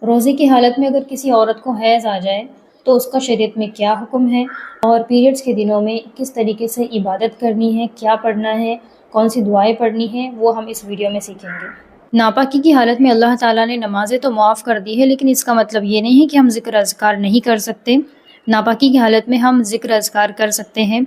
روزے کی حالت میں اگر کسی عورت کو حیض آ جائے تو اس کا شریعت میں کیا حکم ہے، اور پیریڈز کے دنوں میں کس طریقے سے عبادت کرنی ہے، کیا پڑھنا ہے، کون سی دعائیں پڑھنی ہیں، وہ ہم اس ویڈیو میں سیکھیں گے۔ ناپاکی کی حالت میں اللہ تعالیٰ نے نمازیں تو معاف کر دی ہے، لیکن اس کا مطلب یہ نہیں ہے کہ ہم ذکر اذکار نہیں کر سکتے۔ ناپاکی کی حالت میں ہم ذکر اذکار کر سکتے ہیں۔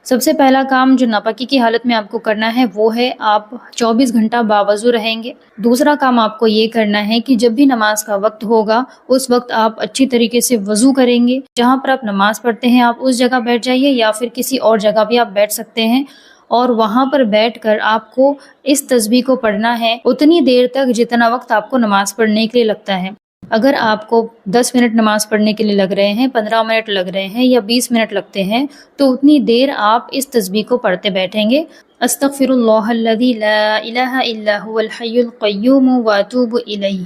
سب سے پہلا کام جو ناپاکی کی حالت میں آپ کو کرنا ہے وہ ہے آپ 24 گھنٹہ باوضو رہیں گے۔ دوسرا کام آپ کو یہ کرنا ہے کہ جب بھی نماز کا وقت ہوگا اس وقت آپ اچھی طریقے سے وضو کریں گے۔ جہاں پر آپ نماز پڑھتے ہیں آپ اس جگہ بیٹھ جائیے، یا پھر کسی اور جگہ بھی آپ بیٹھ سکتے ہیں، اور وہاں پر بیٹھ کر آپ کو اس تسبیح کو پڑھنا ہے اتنی دیر تک جتنا وقت آپ کو نماز پڑھنے کے لیے لگتا ہے۔ اگر آپ کو 10 منٹ نماز پڑھنے کے لیے لگ رہے ہیں، 15 منٹ لگ رہے ہیں، یا 20 منٹ لگتے ہیں، تو اتنی دیر آپ اس تسبیح کو پڑھتے بیٹھیں گے۔ استغفر اللہ الذی لا الہ الا هو الحی القیوم واتوب الیہ۔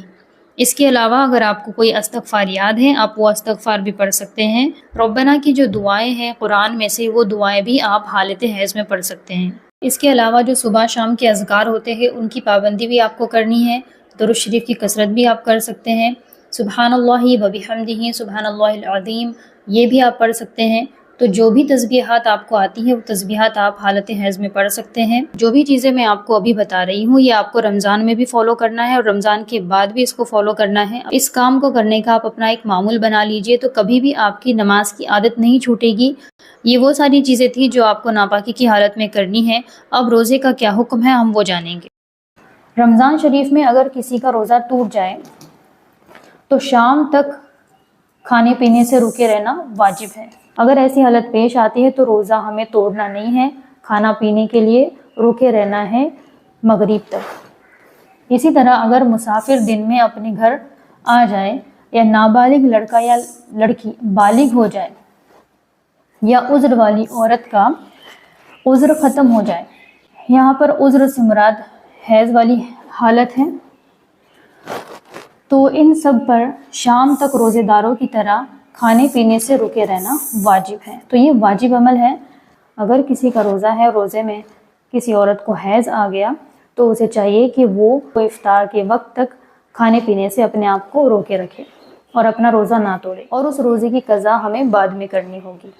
اس کے علاوہ اگر آپ کو کوئی استغفار یاد ہے آپ وہ استغفار بھی پڑھ سکتے ہیں۔ ربنا کی جو دعائیں ہیں قرآن میں سے، وہ دعائیں بھی آپ حالت حیض میں پڑھ سکتے ہیں۔ اس کے علاوہ جو صبح شام کے اذکار ہوتے ہیں ان کی پابندی بھی آپ کو کرنی ہے۔ درود شریف کی کثرت بھی آپ کر سکتے ہیں۔ سبحان اللہ وبحمدہ سبحان اللہ العظیم، یہ بھی آپ پڑھ سکتے ہیں۔ تو جو بھی تسبیحات آپ کو آتی ہیں وہ تسبیحات آپ حالت حیض میں پڑھ سکتے ہیں۔ جو بھی چیزیں میں آپ کو ابھی بتا رہی ہوں یہ آپ کو رمضان میں بھی فالو کرنا ہے اور رمضان کے بعد بھی اس کو فالو کرنا ہے۔ اس کام کو کرنے کا آپ اپنا ایک معمول بنا لیجئے تو کبھی بھی آپ کی نماز کی عادت نہیں چھوٹے گی۔ یہ وہ ساری چیزیں تھیں جو آپ کو ناپاکی کی حالت میں کرنی ہے۔ اب روزے کا کیا حکم ہے ہم وہ جانیں گے۔ رمضان شریف میں اگر کسی کا روزہ ٹوٹ جائے تو شام تک کھانے پینے سے رکے رہنا واجب ہے۔ اگر ایسی حالت پیش آتی ہے تو روزہ ہمیں توڑنا نہیں ہے، کھانا پینے کے لیے رکے رہنا ہے مغرب تک۔ اسی طرح اگر مسافر دن میں اپنے گھر آ جائے، یا نابالغ لڑکا یا لڑکی بالغ ہو جائے، یا عذر والی عورت کا عذر ختم ہو جائے، یہاں پر عذر سے مراد حیض والی حالت ہے، تو ان سب پر شام تک روزے داروں کی طرح کھانے پینے سے رکے رہنا واجب ہے۔ تو یہ واجب عمل ہے۔ اگر کسی کا روزہ ہے، روزے میں کسی عورت کو حیض آ گیا تو اسے چاہیے کہ وہ افطار کے وقت تک کھانے پینے سے اپنے آپ کو روکے رکھے اور اپنا روزہ نہ توڑے، اور اس روزے کی قضا ہمیں بعد میں کرنی ہوگی۔